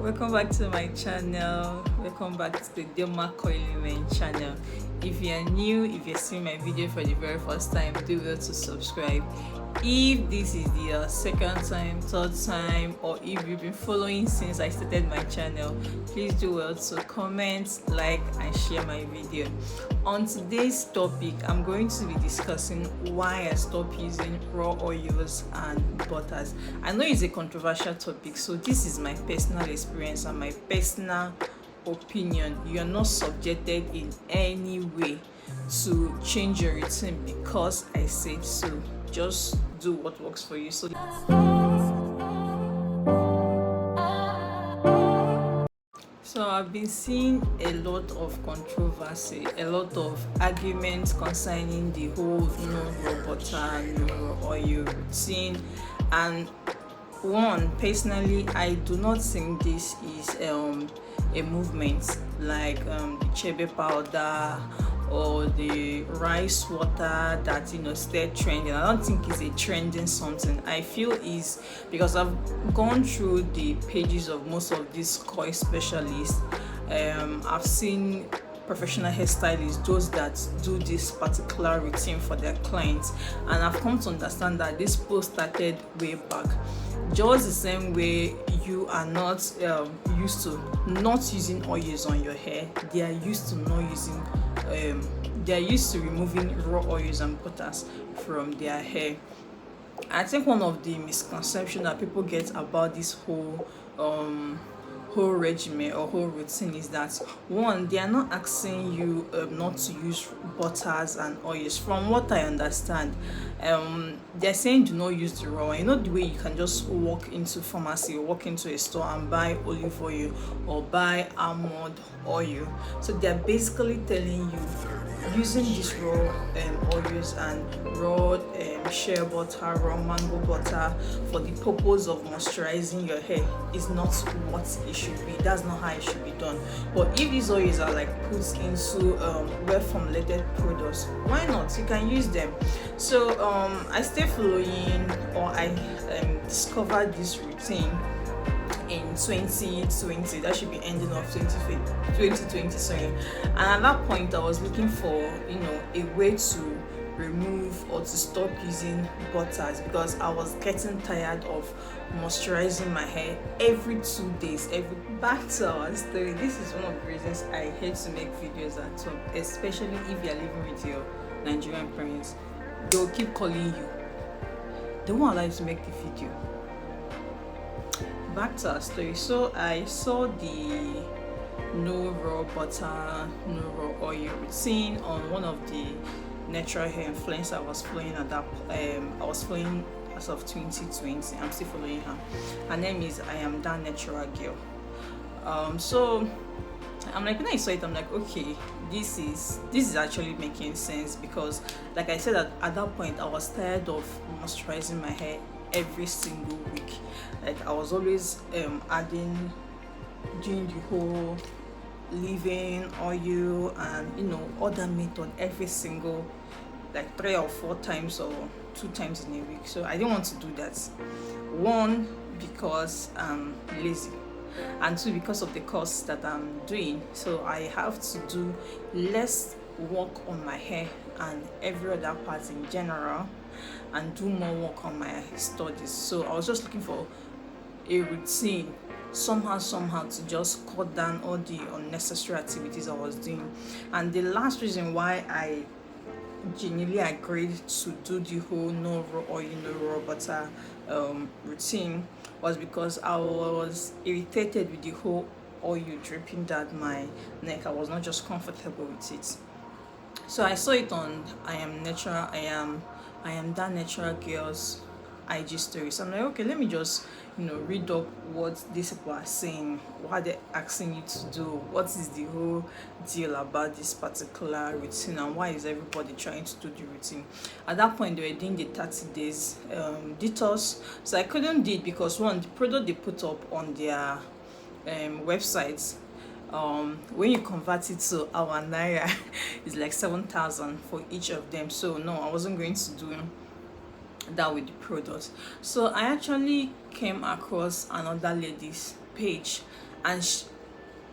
Welcome back to my channel. Welcome back to the Delma Coiling channel. If you're new, if you're seeing my video for the very first time, do well to subscribe. If this is your second time, third time, or if you've been following since I started my channel, please do well to comment, like, and share my video. On today's topic, I'm going to be discussing why I stopped using raw oils and butters. I know it's a controversial topic, so this is my personal experience and my personal opinion. You are not subjected in any way to change your routine because I said so. Just do what works for you. So I've been seeing a lot of controversy, a lot of arguments concerning the whole no raw butter, no raw oil routine. And one, personally, I do not think this is a movement like the chebe powder or the rice water that stayed trending. I don't think it's a trending something. I feel is because I've gone through the pages of most of these koi specialists. I've seen professional hairstylists, those that do this particular routine for their clients, and I've come to understand that this post started way back, just the same way you are not used to not using oils on your hair. They are used to not using they are used to removing raw oils and butters from their hair. I think one of the misconceptions that people get about this whole regimen or whole routine is that, one, they are not asking you not to use butters and oils. From what I understand, they're saying do not use the raw one. You know the way you can just walk into pharmacy or walk into a store and buy olive oil or buy almond oil. So they're basically telling you using these raw oils and raw shea butter, raw mango butter for the purpose of moisturizing your hair is not what it should be. That's not how it should be done. But if these oils are like put into well formulated products, why not? You can use them. So I stay following, or I discovered this routine in 2020. That should be ending of 2020, sorry. And at that point I was looking for a way to remove or to stop using butters because I was getting tired of moisturizing my hair every 2 days. Back to our story, this is one of the reasons I hate to make videos at home, especially if you're living with your Nigerian parents. They'll keep calling you, they won't allow you to make the video. Back to our story. So I saw the no raw butter, no raw oil routine on one of the natural hair influencers I was following at that I was following as of 2020. I'm still following her. Her name is I Am That Natural Girl. So I'm like, when I saw it, I'm like, okay, this is actually making sense because, like I said, at that point I was tired of moisturizing my hair every single week. Like I was always adding, doing the whole leave-in oil and other method every single, like 3 or 4 times or 2 times in a week. So I didn't want to do that. One, because I'm lazy, and two, because of the course that I'm doing. So I have to do less work on my hair and every other part in general and do more work on my studies. So I was just looking for a routine somehow to just cut down all the unnecessary activities I was doing. And the last reason why I genuinely agreed to do the whole no raw oil, no raw butter routine was because I was irritated with the whole oil dripping down my neck. I was not just comfortable with it. So I saw it on I Am That Natural Girl's IG story. So I'm like, okay, let me just read up what these people are saying, what they're asking you to do, what is the whole deal about this particular routine, and why is everybody trying to do the routine. At that point they were doing the 30 days detox, so I couldn't do it because, one, the product they put up on their websites, when you convert it to our naira, it's like 7,000 for each of them. So no, I wasn't going to do that with the product. So I actually came across another lady's page and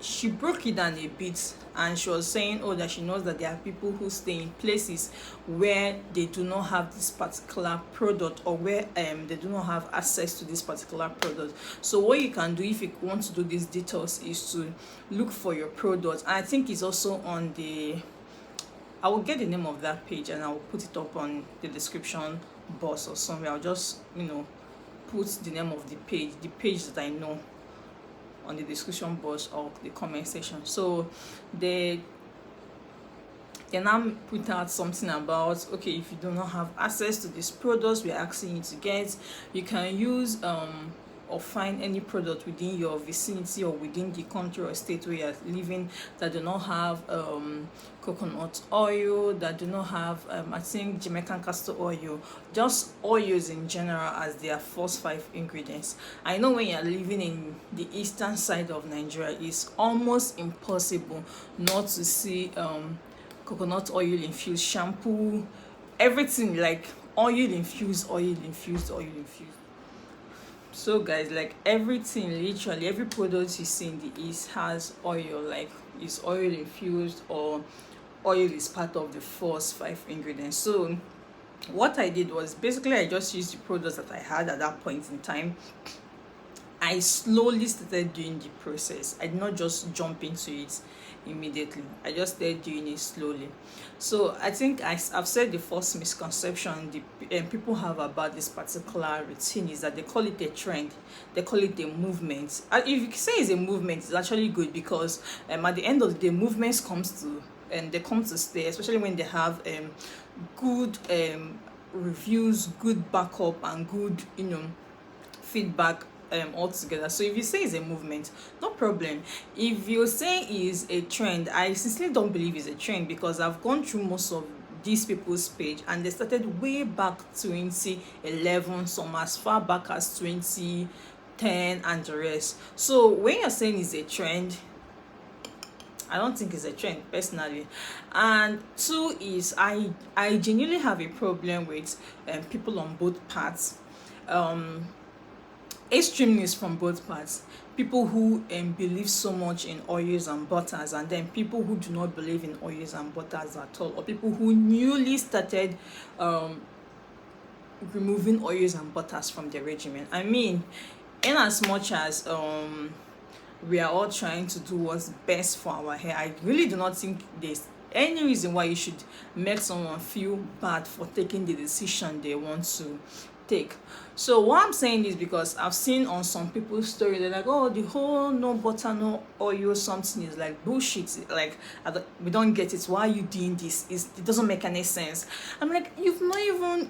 she broke it down a bit, and she was saying, oh, that she knows that there are people who stay in places where they do not have this particular product, or where they do not have access to this particular product. So what you can do if you want to do this detox is to look for your product. And I think it's also on the, I will get the name of that page and I will put it up on the description box or somewhere. I'll just put the name of the page that I know on the description box or the comment section. So they now put out something about, okay, if you do not have access to these products we're asking you to get, you can use or find any product within your vicinity or within the country or state where you're living that do not have coconut oil, that do not have I think Jamaican castor oil, just oils in general as their first 5 ingredients. I know when you're living in the eastern side of Nigeria, it's almost impossible not to see coconut oil infused shampoo, everything like oil infused. So guys, like everything, literally every product you see in the east has oil, like is oil infused, or oil is part of the first 5 ingredients. So what I did was basically I just used the products that I had at that point in time. I slowly started doing the process. I did not just jump into it immediately. I just started doing it slowly. So I think I've said the first misconception people have about this particular routine is that they call it a trend, they call it a movement. If you say it's a movement, it's actually good, because at the end of the day, movements comes to they come to stay, especially when they have good reviews, good backup, and good feedback altogether. So if you say it's a movement, no problem. If you say is a trend, I sincerely don't believe it's a trend, because I've gone through most of these people's page and they started way back 2011, some as far back as 2010 and the rest. So when you're saying it's a trend, I don't think it's a trend personally. And 2 is I genuinely have a problem with people on both parts, extremists from both parts, people who believe so much in oils and butters, and then people who do not believe in oils and butters at all, or people who newly started removing oils and butters from their regimen. I mean, in as much as we are all trying to do what's best for our hair, I really do not think there's any reason why you should make someone feel bad for taking the decision they want to take. So what I'm saying is because I've seen on some people's story, they're like, oh, the whole no butter no oil something is like bullshit, like we don't get it, why are you doing this, it doesn't make any sense. I'm like, you've not even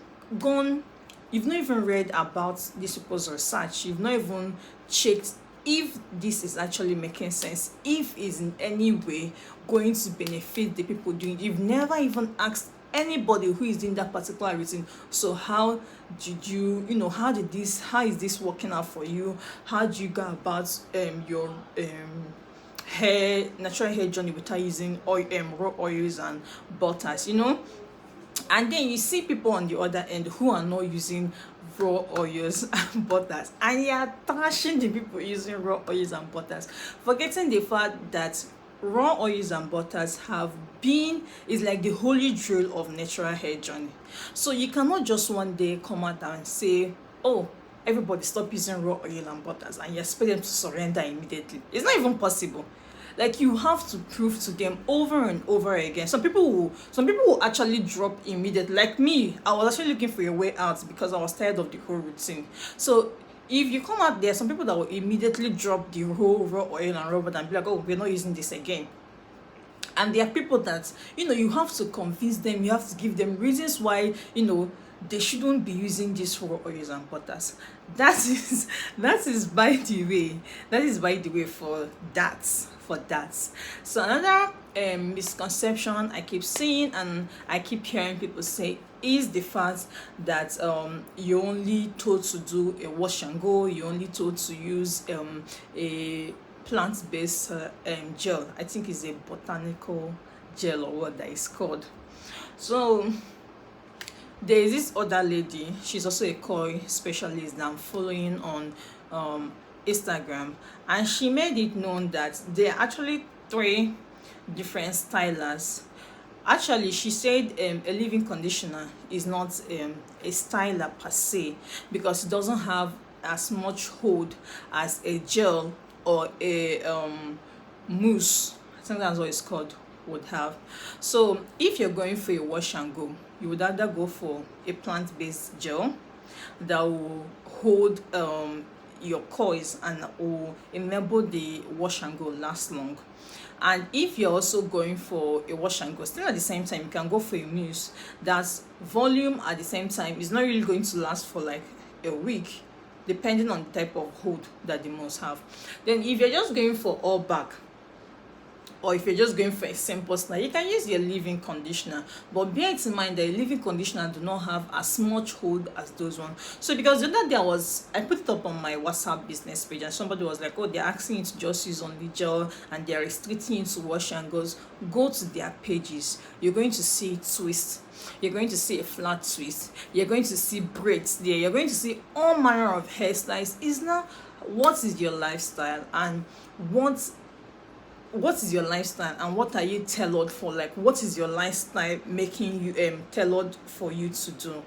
read about this people's research, you've not even checked if this is actually making sense, if it's in any way going to benefit the people doing it. You've never even asked anybody who is doing that particular routine, so how did you how is this working out for you, how do you go about your natural hair journey without using oil, raw oils and butters, and then you see people on the other end who are not using raw oils and butters, and you are trashing the people using raw oils and butters, forgetting the fact that raw oils and butters is like the holy grail of natural hair journey. So you cannot just one day come out and say, oh, everybody stop using raw oil and butters, and you expect them to surrender immediately. It's not even possible. Like, you have to prove to them over and over again. Some people will actually drop immediately. Like me, I was actually looking for a way out because I was tired of the whole routine. So if you come out there, some people that will immediately drop the whole raw oil and raw butter and be like, oh, we're not using this again. And there are people that you have to convince them, you have to give them reasons why they shouldn't be using these raw oils and butters. That is by the way for that. So another misconception I keep seeing and I keep hearing people say is the fact that you're only told to do a wash and go, you're only told to use a plant-based gel. I think it's a botanical gel or what that is called. So there is this other lady, she's also a koi specialist that I'm following on Instagram, and she made it known that there are actually three different stylers. Actually, she said a leave-in conditioner is not a styler per se, because it doesn't have as much hold as a gel or a mousse, I think that's what it's called, would have. So if you're going for a wash and go, you would either go for a plant-based gel that will hold your coils and will enable the wash and go last long. And if you're also going for a wash and go, still at the same time, you can go for a mousse that's volume at the same time. It's not really going to last for like a week, depending on the type of hold that the mousse have. Then if you're just going for all back, or if you're just going for a simple style, you can use your leave-in conditioner, but bear it in mind that a leave-in conditioner do not have as much hold as those ones. So because the other day I put it up on my WhatsApp business page, and somebody was like, oh, they're asking you to just use only gel and they're restricting you to wash and goes. Go to their pages, you're going to see twist, you're going to see a flat twist, you're going to see braids there, you're going to see all manner of hairstyles. Is now, what is your lifestyle, and what is your lifestyle, and what are you tailored for? Like, what is your lifestyle making you tailored for you to do?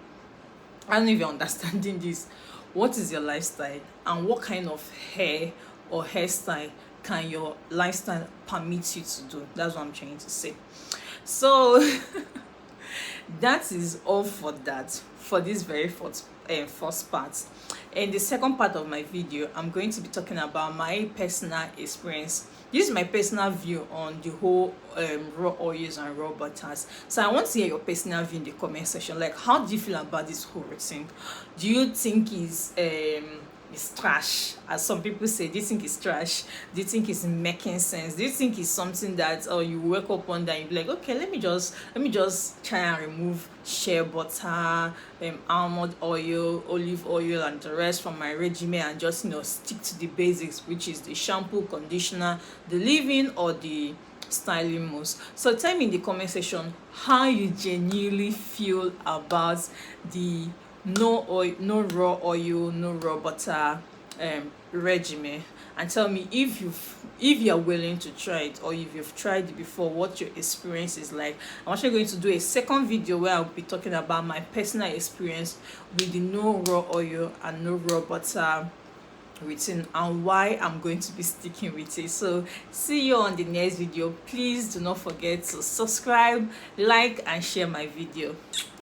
I don't know if you're understanding this. What is your lifestyle, and what kind of hair or hairstyle can your lifestyle permit you to do? That's what I'm trying to say. So that is all for that, for this very first part. In the second part of my video, I'm going to be talking about my personal experience. This is my personal view on the whole raw oils and raw butters. So I want to hear your personal view in the comment section. Like, how do you feel about this whole routine? Do you think it's trash, as some people say? Do you think it's trash? Do you think it's making sense? Do you think it's something that you wake up one day and be like, okay, let me just try and remove shea butter, almond oil, olive oil, and the rest from my regimen, and just stick to the basics, which is the shampoo, conditioner, the leave-in, or the styling mousse? So tell me in the comment section how you genuinely feel about the no oil, no raw oil, no raw butter regimen, and tell me if you're willing to try it, or if you've tried it before, what your experience is like. I'm actually going to do a second video where I'll be talking about my personal experience with the no raw oil and no raw butter routine, and why I'm going to be sticking with it. So see you on the next video. Please do not forget to subscribe, like, and share my video.